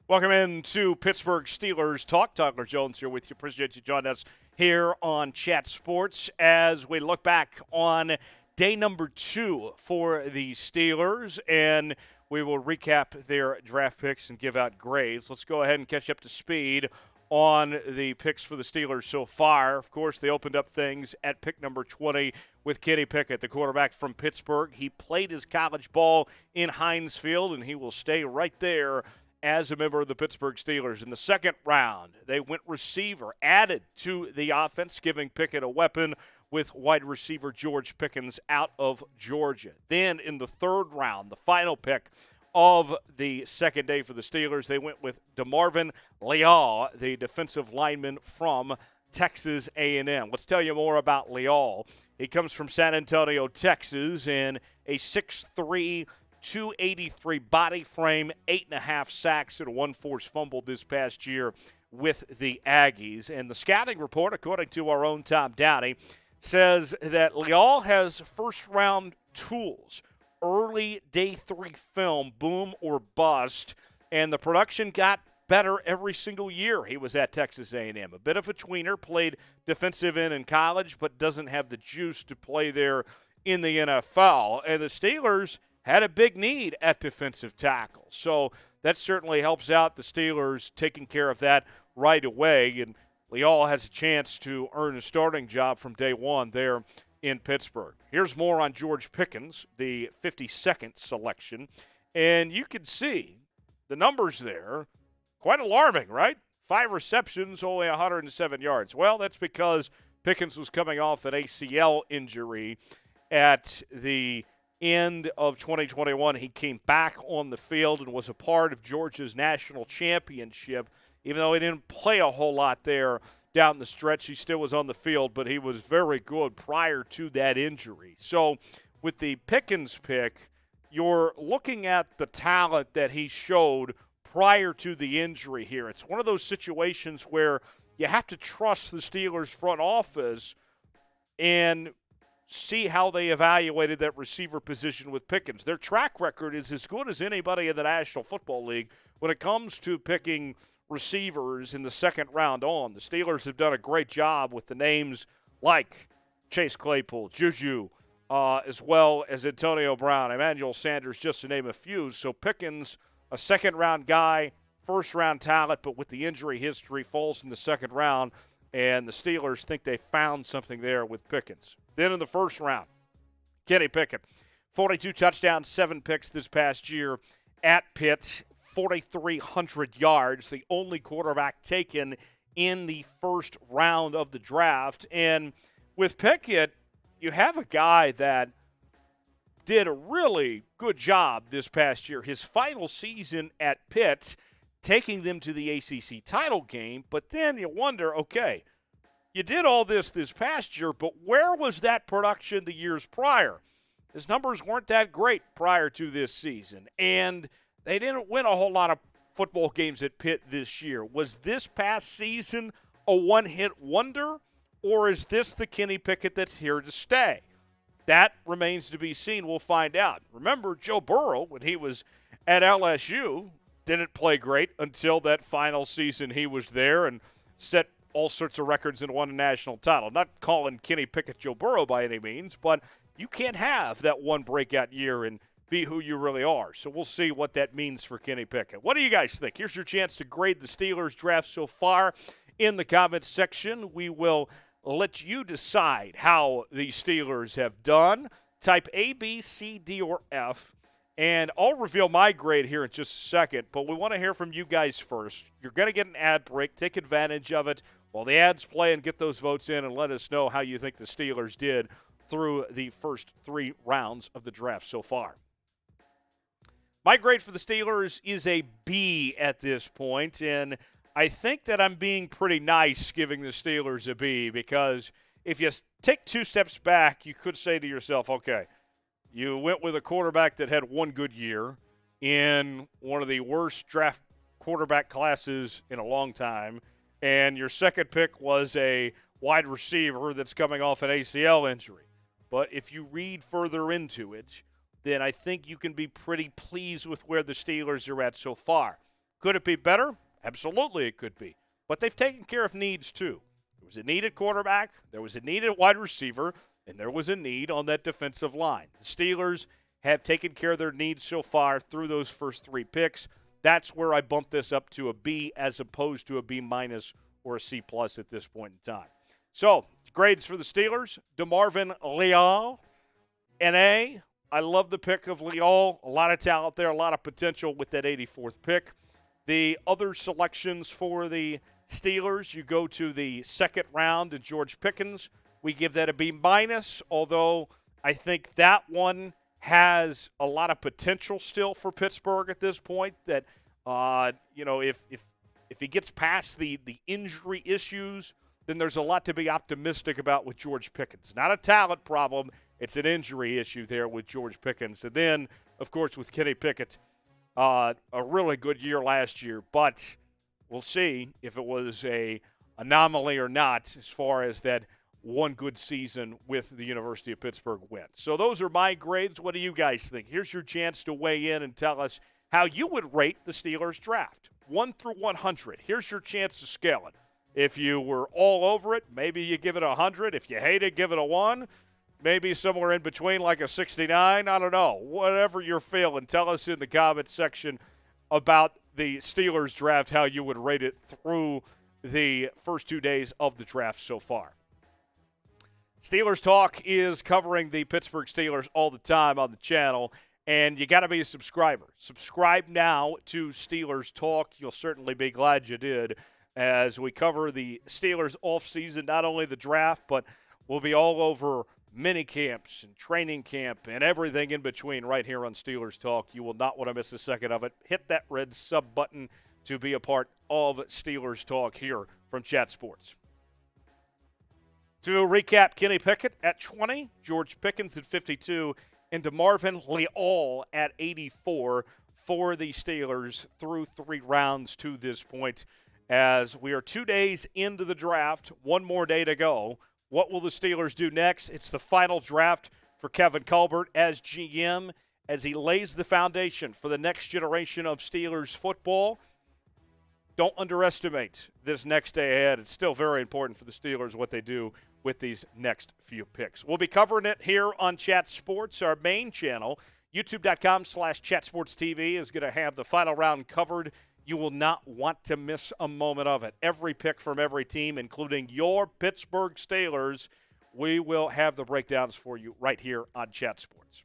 Welcome into Pittsburgh Steelers Talk. Tyler Jones here with you. Appreciate you joining us here on Chat Sports as we look back on day number 2 for the Steelers, and we will recap their draft picks and give out grades. Let's go ahead and catch up to speed on the picks for the Steelers so far. Of course, they opened up things at pick number 20 with Kenny Pickett, the quarterback from Pittsburgh. He played his college ball in Heinz Field, and he will stay right there as a member of the Pittsburgh Steelers. In the second round, they went receiver, added to the offense, giving Pickett a weapon with wide receiver George Pickens out of Georgia. Then in the third round, the final pick of the second day for the Steelers, they went with DeMarvin Leal, the defensive lineman from Texas A&M. Let's tell you more about Leal. He comes from San Antonio, Texas, and a 6'3", 283 body frame, 8.5 sacks, and 1 forced fumble this past year with the Aggies. And the scouting report, according to our own Tom Downey, says that Leal has first-round tools, early day 3 film, boom or bust, and the production got better every single year he was at Texas A&M. A bit of a tweener, played defensive end in college, but doesn't have the juice to play there in the NFL. And the Steelers had a big need at defensive tackle. So that certainly helps out the Steelers taking care of that right away. And Leal has a chance to earn a starting job from day 1 there in Pittsburgh. Here's more on George Pickens, the 52nd selection. And you can see the numbers there, quite alarming, right? 5 receptions, only 107 yards. Well, that's because Pickens was coming off an ACL injury at the end of 2021. He came back on the field and was a part of Georgia's national championship. Even though he didn't play a whole lot there down the stretch, he still was on the field, but he was very good prior to that injury. So with the Pickens pick, you're looking at the talent that he showed prior to the injury here. It's one of those situations where you have to trust the Steelers front office and see how they evaluated that receiver position with Pickens. Their track record is as good as anybody in the National Football League when it comes to picking receivers in the second round on. The Steelers have done a great job with the names like Chase Claypool, Juju, as well as Antonio Brown, Emmanuel Sanders, just to name a few. So Pickens, a second-round guy, first-round talent, but with the injury history, falls in the second round, and the Steelers think they found something there with Pickens. Then in the first round, Kenny Pickett, 42 touchdowns, 7 picks this past year at Pitt, 4,300 yards, the only quarterback taken in the first round of the draft. And with Pickett, you have a guy that did a really good job this past year. His final season at Pitt, taking them to the ACC title game, but then you wonder, okay, you did all this past year, but where was that production the years prior? His numbers weren't that great prior to this season, and they didn't win a whole lot of football games at Pitt this year. Was this past season a one-hit wonder, or is this the Kenny Pickett that's here to stay? That remains to be seen. We'll find out. Remember, Joe Burrow, when he was at LSU, didn't play great until that final season he was there and set all sorts of records and won a national title. Not calling Kenny Pickett Joe Burrow by any means, but you can't have that one breakout year and be who you really are. So we'll see what that means for Kenny Pickett. What do you guys think? Here's your chance to grade the Steelers draft so far in the comments section. We will let you decide how the Steelers have done. Type A, B, C, D, or F. And I'll reveal my grade here in just a second, but we want to hear from you guys first. You're going to get an ad break. Take advantage of it while the ads play and get those votes in and let us know how you think the Steelers did through the first 3 rounds of the draft so far. My grade for the Steelers is a B at this point, and I think that I'm being pretty nice giving the Steelers a B because if you take 2 steps back, you could say to yourself, okay, you went with a quarterback that had one good year in one of the worst draft quarterback classes in a long time, and your second pick was a wide receiver that's coming off an ACL injury. But if you read further into it, then I think you can be pretty pleased with where the Steelers are at so far. Could it be better? Absolutely it could be. But they've taken care of needs too. There was a need at quarterback, there was a need at wide receiver, and there was a need on that defensive line. The Steelers have taken care of their needs so far through those first 3 picks. That's where I bump this up to a B as opposed to a B- or a C+ at this point in time. So, grades for the Steelers, DeMarvin Leal, an A. I love the pick of Leal. A lot of talent there, a lot of potential with that 84th pick. The other selections for the Steelers, you go to the second round and George Pickens. We give that a B-, although I think that one has a lot of potential still for Pittsburgh at this point. That, if he gets past the injury issues, then there's a lot to be optimistic about with George Pickens. Not a talent problem. It's an injury issue there with George Pickens. And then, of course, with Kenny Pickett, a really good year last year. But we'll see if it was a anomaly or not as far as that one good season with the University of Pittsburgh win. So those are my grades. What do you guys think? Here's your chance to weigh in and tell us how you would rate the Steelers draft. 1 through 100. Here's your chance to scale it. If you were all over it, maybe you give it 100. If you hate it, give it a 1. Maybe somewhere in between, like a 69. I don't know. Whatever you're feeling, tell us in the comment section about the Steelers draft, how you would rate it through the first 2 days of the draft so far. Steelers Talk is covering the Pittsburgh Steelers all the time on the channel, and you got to be a subscriber. Subscribe now to Steelers Talk. You'll certainly be glad you did as we cover the Steelers offseason, not only the draft, but we'll be all over mini camps and training camp and everything in between right here on Steelers Talk. You will not want to miss a second of it. Hit that red sub button to be a part of Steelers Talk here from Chat Sports. To recap, Kenny Pickett at 20, George Pickens at 52, and DeMarvin Leal at 84 for the Steelers through 3 rounds to this point. As we are 2 days into the draft, 1 more day to go. What will the Steelers do next? It's the final draft for Kevin Colbert as GM as he lays the foundation for the next generation of Steelers football. Don't underestimate this next day ahead. It's still very important for the Steelers what they do with these next few picks. We'll be covering it here on Chat Sports, our main channel. YouTube.com/ChatSportsTV is going to have the final round covered. You will not want to miss a moment of it. Every pick from every team, including your Pittsburgh Steelers, we will have the breakdowns for you right here on Chat Sports.